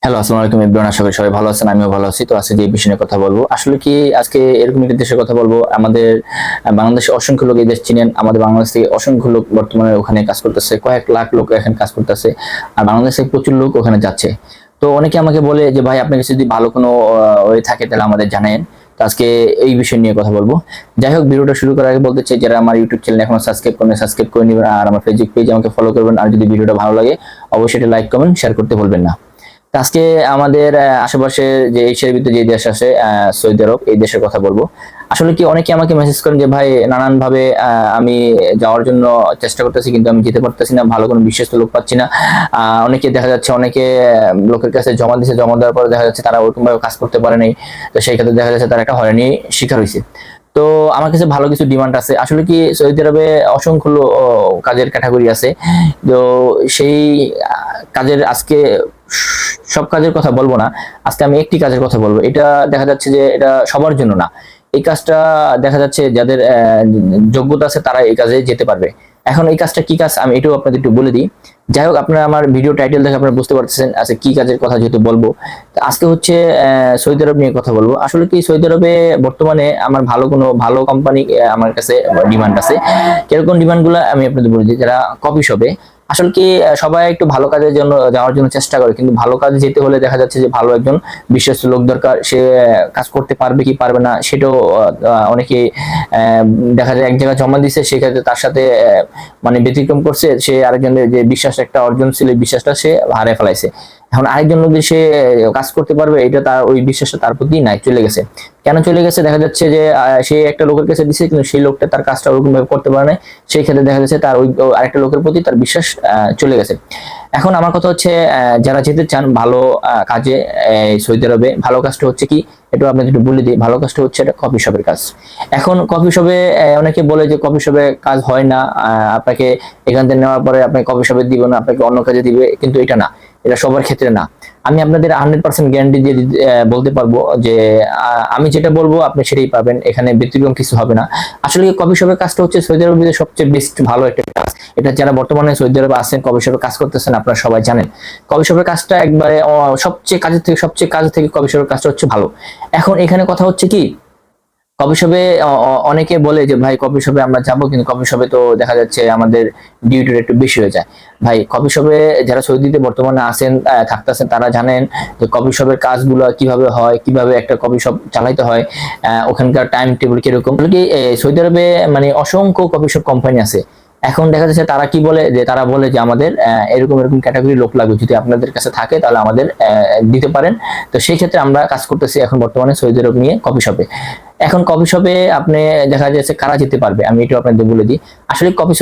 Hello, আসসালামু আলাইকুম everyone. আশা করি সবাই ভালো আছেন, আমিও ভালো আছি। তো আজকে যে বিষয় নিয়ে কথা বলবো, আসলে কি আজকে এরকম একটি দেশের কথা বলবো। আমাদের বাংলাদেশে অসংখ্য লোক এই দেশ চিনেন। আমাদের বাংলাদেশ থেকে অসংখ্য লোক বর্তমানে ওখানে কাজ করতেছে, কয়েক লাখ লোক এখানে কাজ করতেছে। আর বাংলাদেশ থেকে প্রচুর লোক ওখানে যাচ্ছে। তো অনেকে আমাকে বলে যে ভাই, আপনার কাছে যদি ভালো কোনো ওয়ে থাকে তাহলে আমাদের জানায়েন। তো আজকে এই বিষয় নিয়ে কথা বলবো। যাই হোক, ভিডিওটা শুরু করার আগে বলতে চাই, যারা আমার ইউটিউব চ্যানেল এখনো সাবস্ক্রাইব করেন, সাবস্ক্রাইব করে নেবেন। আর আমার ফেসবুক পেজ আমাকে ফলো করবেন। আর যদি ভিডিওটা ভালো লাগে অবশ্যই এটা লাইক কমেন্ট শেয়ার করতে ভুলবেন না। তো আজকে আমাদের আশেপাশে যে এশিয়ার ভিতরে যে দেশ আছে, সৌদি আরব, এই দেশের কথা বলবো। আসলে কি অনেকে আমাকে মেসেজ করেন যে ভাই, নানান ভাবে আমি যাওয়ার জন্য চেষ্টা করতেছি, কিন্তু আমি যেতে পারতেছি না, ভালো কোনো বিশ্বস্ত লোক পাচ্ছি না। অনেকে দেখা যাচ্ছে, অনেকে লোকের কাছে জমা দিয়েছে, জমা দেওয়ার পরে দেখা যাচ্ছে তারা ওরকম ভাবে কাজ করতে পারে নাই। তো সেই ক্ষেত্রে দেখা যাচ্ছে তারা একটা হয়রানি শিকার হয়েছে। তো আমার কাছে ভালো কিছু ডিমান্ড আছে। আসলে কি সৌদি আরবে অসংখ্য কাজের ক্যাটাগরি আছে। তো সেই কাজের আজকে সব কাজের কথা বলবো না। আজকে আমি একটি কাজের কথা বলবো। এটা দেখা যাচ্ছে যে এটা সবার জন্য না। এই কাজটা দেখা যাচ্ছে যাদের যোগ্যতা আছে তারা এই কাজে যেতে পারবে। এখন এই কাজটা কি কাজ আমি এটাও আপনাদের একটু বলে দিই। যাই হোক, আপনারা আমার ভিডিও টাইটেল দেখে আপনারা বুঝতে পারতেছেন আজকে কি কাজের কথা যেহেতু বলবো। তো আজকে হচ্ছে সৌদি আরব নিয়ে কথা বলবো। আসলে কি সৌদি আরবে বর্তমানে আমার ভালো কোম্পানি আমার কাছে ডিমান্ড আছে। কিরকম ডিমান্ড গুলো আমি আপনাদের বলে দিই। যারা কফি শপে, আসলে কি সবাই একটু ভালো কাজের জন্য যাওয়ার জন্য চেষ্টা করে, কিন্তু ভালো কাজে যেতে হলে দেখা যাচ্ছে যে ভালো একজন বিশ্বস্ত লোক দরকার। সে কাজ করতে পারবে কি পারবে না সেটাও অনেকে দেখা যায় এক জায়গায় জমা দিচ্ছে, সেক্ষেত্রে তার সাথে মানে ব্যতিক্রম করছে, সে আরেকজনের যে বিশ্বাস একটা অর্জন ছিল, এই বিশ্বাসটা সে হারিয়ে ফেলাইছে। এখন আরেকজন লোক যে সে কাজ করতে পারবে, এটা তার ওই বিশ্বাসটা তার প্রতি নাই, চলে গেছে। কেন চলে গেছে? দেখা যাচ্ছে যে সে একটা লোকের কাছে দিছে, কিন্তু সেই লোকটা তার কাজটা ওরকম ভাবে করতে পারে না। সেই ক্ষেত্রে দেখা যাচ্ছে তার ওই আরেকটা লোকের প্রতি তার বিশ্বাস চলে গেছে। এখন আমার কথা হচ্ছে, যারা যেতে চান ভালো কাজে সৌদি আরবে, ভালো কাজটা হচ্ছে কি, এটা আপনাদের একটু বলে দিই। ভালো কাজটা হচ্ছে এটা কফি শপের কাজ। এখন কফি শপে অনেকে বলে যে কফি শপে কাজ হয় না, আপনাকে এখান থেকে নেওয়ার পরে আপনাকে কফি শপে দিবে না, আপনাকে অন্য কাজে দিবে, কিন্তু এটা না, এটা সবার ক্ষেত্রে না। আমি আপনাদের 100% গ্যারান্টি দিয়ে বলতে পারবো যে আমি যেটা বলবো আপনি সেটাই পাবেন, এখানে ব্যতিক্রম কিছু হবে না। আসলে কফি শপের কাজটা হচ্ছে সৌদি আরবের সবচেয়ে বেস্ট ভালো একটা কাজ। এটা যারা বর্তমানে সৌদি আরবে আছেন, কফি শপে কাজ করতেছেন, আপনারা সবাই জানেন কফি শপের কাজটা একবারে সবচেয়ে কাজের থেকে কফি শপের কাজটা হচ্ছে ভালো। এখন এখানে কথা হচ্ছে কি, কফি শপে অনেকে বলে যে ভাই কফি শপে আমরা যাবো, কিন্তু কফি শপে তো দেখা যাচ্ছে আমাদের ডিউটিটা একটু বেশি হয়ে যায়। ভাই কফি শপে যারা সৌদিতে বর্তমানে আছেন, থাকতেছেন, তারা জানেন যে কফি শপের কাজগুলো কিভাবে হয়, কিভাবে একটা কফি শপ চালাইতে হয়, ওখানকার টাইম টেবিল কিরকম। কি সৌদি আরবে মানে অসংখ্য কফি শপ কোম্পানি আছে। এখন দেখা যাচ্ছে তারা কি বলে, যে তারা বলে যে আমাদের এরকম এরকম ক্যাটাগরি লোক লাগবে, যদি আপনাদের কাছে থাকে তাহলে আমাদের দিতে পারেন। তো সেই ক্ষেত্রে আমরা কাজ করতেছি এখন বর্তমানে সৌদি আরব নিয়ে কফি শপে। এখন কফি শপে আপনি দেখা যাচ্ছে কারা যেতে পারবে, আমি এটাও আপনাদের বলে দিই। আসলে কফি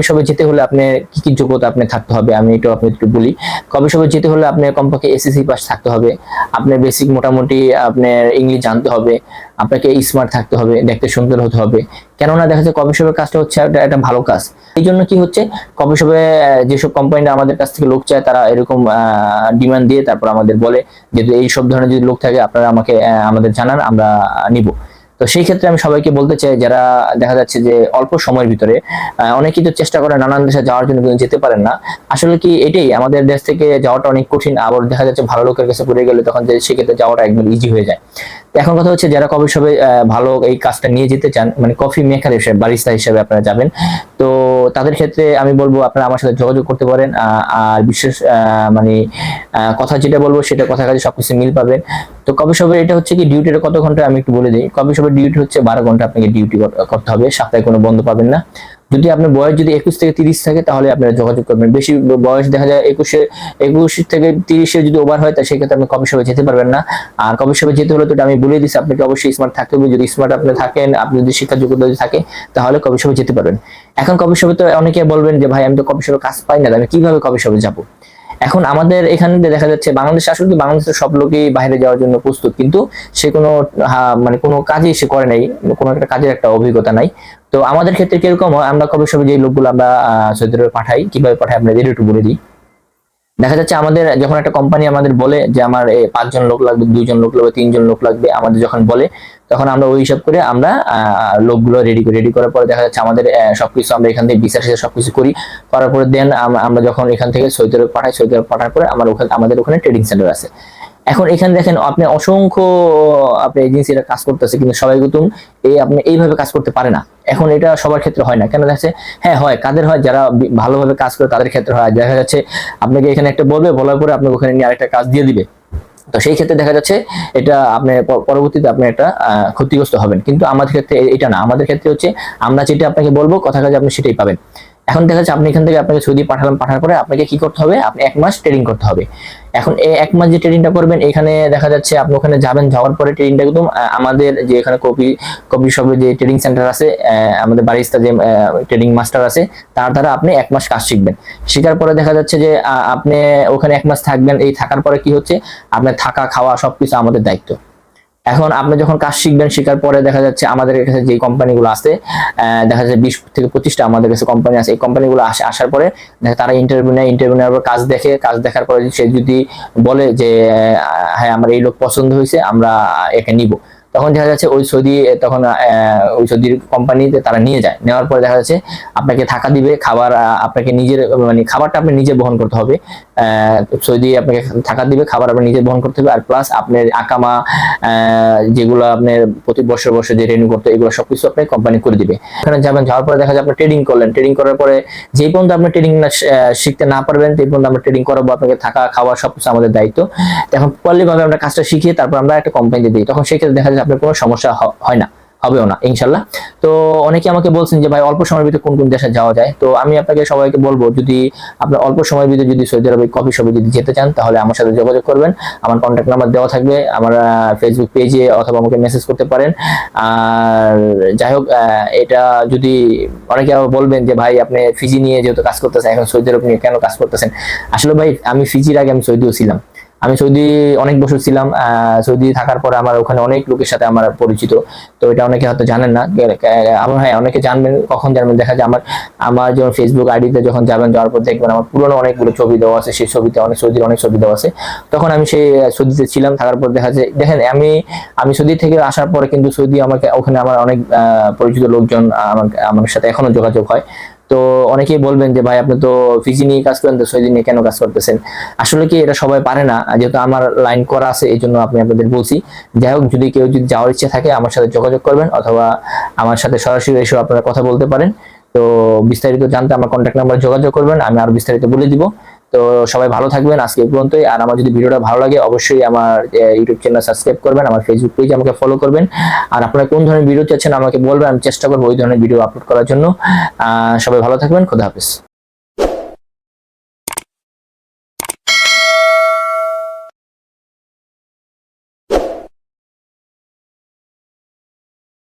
শপে যেতে হলে আপনি কি কি যোগ্যতা আপনি থাকতে হবে, আমি এটাও আপনাদের একটু বলি। কফি শপে যেতে হলে আপনি কমপক্ষে এসএসসি পাস থাকতে হবে, আপনার বেসিক মোটামুটি আপনার ইংলিশ জানতে হবে, আপনাকে স্মার্ট থাকতে হবে, দেখতে সুন্দর হতে হবে। কেননা দেখা যাচ্ছে কফি শপের কাজটা হচ্ছে একটা ভালো কাজ। এই জন্য কি হচ্ছে, কফি শপে যেসব কোম্পানিরা আমাদের কাছ থেকে লোক চায়, তারা এরকম ডিমান্ড দিয়ে তারপর আমাদের বলে যে এই সব ধরনের যদি লোক থাকে আপনারা আমাকে আমাদের জানান, আমরা নিব। তো সেই ক্ষেত্রে আমি সবাইকে বলতে চাই, যারা দেখা যাচ্ছে যে অল্প সময়ের ভিতরে অনেকেই তো চেষ্টা করে নানান দেশে যাওয়ার জন্য, কিন্তু যেতে পারেন না। আসলে কি এটাই, আমাদের দেশ থেকে যাওয়াটা অনেক কঠিন, আবার দেখা যাচ্ছে ভালো লোকের কাছে পড়ে গেলে তখন সেক্ষেত্রে যাওয়াটা একদম ইজি হয়ে যায়। এখন কথা হচ্ছে, যারা কফি শপে ভালো এই কাজটা নিয়ে যেতে চান, মানে কফি মেকার হিসেবে, বারিস্তা হিসেবে আপনারা যাবেন, তো তাদের ক্ষেত্রে আমি বলবো আপনারা আমার সাথে যোগাযোগ করতে পারেন। আর বিশেষ মানে কথা যেটা বলবো সেটা কথা কাজে সবকিছু মিল পাবেন। তো কফি শপের এটা হচ্ছে কি, ডিউটিটা কত ঘন্টা আমি একটু বলে দিই। কফি শপের ডিউটি হচ্ছে 12 ঘন্টা আপনাকে ডিউটি করতে হবে, সপ্তাহে কোনো বন্ধ পাবেন না। যদি আপনার বয়স যদি 21 থেকে 30 থাকে তাহলে আপনারা যোগাযোগ করবেন। বেশি বয়স দেখা যায় 21 থেকে 30 যদি ওভার হয়, তা সেক্ষেত্রে আপনি কফি শপে যেতে পারবেন না। আর কফি শপে যেতে হলে তো আমি বলে দিচ্ছি, আপনাকে অবশ্যই স্মার্ট থাকতে হবে। যদি স্মার্ট আপনি থাকেন, আপনি যদি শিক্ষা যোগ্যতা যদি থাকে, তাহলে কফি শপে যেতে পারবেন। এখন কফি শপে তো অনেকে বলবেন যে ভাই আমি তো কফি শপে কাজ পাই না, আমি কিভাবে কফি শপে যাবো? এখন আমাদের এখানে দেখা যাচ্ছে বাংলাদেশ, আসলে কি বাংলাদেশের সব লোকই বাইরে যাওয়ার জন্য প্রস্তুত, কিন্তু সে কোনো মানে কোনো কাজই সে করে নাই, কোনো একটা কাজের একটা অভিজ্ঞতা নাই। তো আমাদের ক্ষেত্রে কিরকম হয়, আমরা কফি শপে যে লোকগুলো আমরা সৌদি আরবে পাঠাই, কিভাবে পাঠাই আপনাদের একটু বলে দিই। দেখা যাচ্ছে আমাদের যখন একটা কোম্পানি আমাদের বলে যে আমার 5 জন লোক লাগবে, 2 জন লোক লাগবে, 3 জন লোক লাগবে, আমাদের যখন বলে তখন আমরা ওই হিসাব করে আমরা লোকগুলো রেডি করার পরে দেখা যাচ্ছে আমাদের সবকিছু আমরা এখান থেকে বিচার সবকিছু করার পরে দেন আমরা যখন এখান থেকে সৌদি আরব পাঠাই, সৌদি আরব পাঠার পরে আমাদের ওখানে ট্রেডিং সেন্টার আছে। এখন এখানে দেখেন আপনি অসংখ্য আপনি এজেন্সিরা কাজ করতেছে, কিন্তু সবাই কিন্তু আপনি এইভাবে কাজ করতে পারে না। এখন এটা সবার ক্ষেত্রে হয় না, কেন দেখছে হ্যাঁ হয়, কাদের হয় যারা ভালোভাবে কাজ করে তাদের ক্ষেত্রে হয়। দেখা যাচ্ছে আপনাকে এখানে একটা বলার পরে আপনাকে ওখানে নিয়ে আরেকটা কাজ দিয়ে দিবে, তো সেই ক্ষেত্রে দেখা যাচ্ছে এটা আপনি পরবর্তীতে আপনি একটা ক্ষতিগ্রস্ত হবেন। কিন্তু আমাদের ক্ষেত্রে এটা না, আমাদের ক্ষেত্রে হচ্ছে আমরা যেটা আপনাকে বলবো কথা কাজে আপনি সেটাই পাবেন। এখন দেখা যাচ্ছে আপনি এখান থেকে আপনাকে সৌদি পাঠানোর পরে আপনাকে কি করতে হবে, আপনি 1 মাস ট্রেনিং করতে হবে। এখন এই 1 মাস যে ট্রেনিংটা করবেন, এখানে দেখা যাচ্ছে আপনি ওখানে যাওয়ার পরে ট্রেনিংটা একদম আমাদের যে এখানে কপি শপে যে ট্রেনিং সেন্টার আছে, আমাদের বারিস্তা যে ট্রেনিং মাস্টার আছে, তার দ্বারা আপনি 1 মাস কাজ শিখবেন। শেখার পরে দেখা যাচ্ছে যে আপনি ওখানে 1 মাস থাকবেন। এই থাকার পরে কি হচ্ছে, আপনার থাকা খাওয়া সবকিছু আমাদের দায়িত্ব। এখন আপনি যখন কাজ শিখবেন, শেখার পরে দেখা যাচ্ছে আমাদের কাছে যে কোম্পানিগুলো আছে, দেখা যাচ্ছে 20 থেকে 25টা আমাদের কাছে কোম্পানি আছে। এই কোম্পানিগুলো আসার পরে তারা ইন্টারভিউ নেওয়ার পর কাজ দেখার পরে সে যদি বলে যে হ্যাঁ আমার এই লোক পছন্দ হয়েছে, আমরা একে নিব, তখন দেখা যাচ্ছে ওই সৌদির কোম্পানিতে তারা নিয়ে যায়। নেওয়ার পরে দেখা যাচ্ছে আপনাকে থাকা দিবে, খাবার আপনাকে নিজের মানে খাবারটা আপনি নিজে বহন করতে হবে। সৌদি আপনাকে থাকা দিবে, খাবার আপনি নিজে বহন করতে হবে, আর প্লাস আপনার আকামা যেগুলো আপনার প্রতি বছর যে রেনিউ করতে, এগুলো সবকিছু আপনার কোম্পানি করে দিবে। ওখানে যাওয়ার পরে দেখা যায় আপনি ট্রেডিং করলেন, ট্রেডিং করার পরে যেই পর্যন্ত আপনি ট্রেডিং শিখতে না পারবেন সেই পর্যন্ত আমরা ট্রেডিং করাবো, আপনাকে থাকা খাওয়া সবকিছু আমাদের দায়িত্ব। এখন পল্লী ভাবে আমরা কাজটা শিখিয়ে তারপর আমরা একটা কোম্পানিতে দিই, তখন সেক্ষেত্রে দেখা যায় আপনার কোনো সমস্যা হয় না, হবেও না ইনশাল্লাহ। তো অনেকে আমাকে বলছেন যে ভাই অল্প সময়ের ভিতরে কোন কোন দেশে যাওয়া যায়, তো আমি আপনাকে সবাইকে বলবো যদি আপনার অল্প সময়ের ভিতরে যদি সৌদি আরবে কফি শপে যদি যেতে চান, তাহলে আমার সাথে যোগাযোগ করবেন। আমার কন্ট্যাক্ট নাম্বার দেওয়া থাকবে আমার ফেসবুক পেজে, অথবা আমাকে মেসেজ করতে পারেন। আর যাই হোক, এটা যদি অনেকে বলবেন যে ভাই আপনি ফিজি নিয়ে যেহেতু কাজ করতেছেন, এখন সৌদি আরব নিয়ে কেন কাজ করতেছেন? আসলে ভাই আমি ফিজির আগে আমি সৌদিও ছিলাম, আমি সৌদি অনেক বছর ছিলাম। সৌদি থাকার পরে আমার ওখানে অনেক লোকের সাথে আমার পরিচিত, তো এটা অনেকে হয়তো জানেন না। হ্যাঁ অনেকে জানবেন, কখন জানবেন, দেখা যায় আমার যখন ফেসবুক আইডিতে যখন যাওয়ার পর দেখবেন আমার পুরোনো অনেকগুলো ছবি দেওয়া আছে, সেই ছবিতে সৌদির অনেক ছবি দেওয়া আছে। তখন আমি সেই সৌদিতে ছিলাম, থাকার পর দেখা যায় দেখেন আমি সৌদি থেকে আসার পরে কিন্তু সৌদি আমাকে ওখানে আমার অনেক পরিচিত লোকজন আমার সাথে এখনো যোগাযোগ হয়। তো অনেকেই বলবেন যে ভাই আপনি তো ফিজি নিয়ে কাজ করেন, তো সৌদি নিয়ে কেন কাজ করতেছেন? আসলে কি এটা সবাই পারে না, যেহেতু আমার লাইন করা আছে এই জন্য আপনাদের বলছি। যাই হোক, যদি কেউ যাওয়ার ইচ্ছে থাকে আমার সাথে যোগাযোগ করবেন, অথবা আমার সাথে সরাসরি এসে আপনারা কথা বলতে পারেন। তো বিস্তারিত জানতে আমার কন্ট্যাক্ট নাম্বার যোগাযোগ করবেন, আমি আরো বিস্তারিত বলে দিব। তো সবাই ভালো থাকবেন, আজকে এই পর্যন্তই। আর আমার যদি ভিডিওটা ভালো লাগে অবশ্যই আমার ইউটিউব চ্যানেল সাবস্ক্রাইব করবেন, আমার ফেসবুক পেজ আমাকে ফলো করবেন। আর আপনারা কোন ধরনের ভিডিও চাচ্ছেন আমাকে বলবেন, আমি চেষ্টা করবো ওই ধরনের ভিডিও আপলোড করার জন্য। সবাই ভালো থাকবেন, খোদা হাফেজ।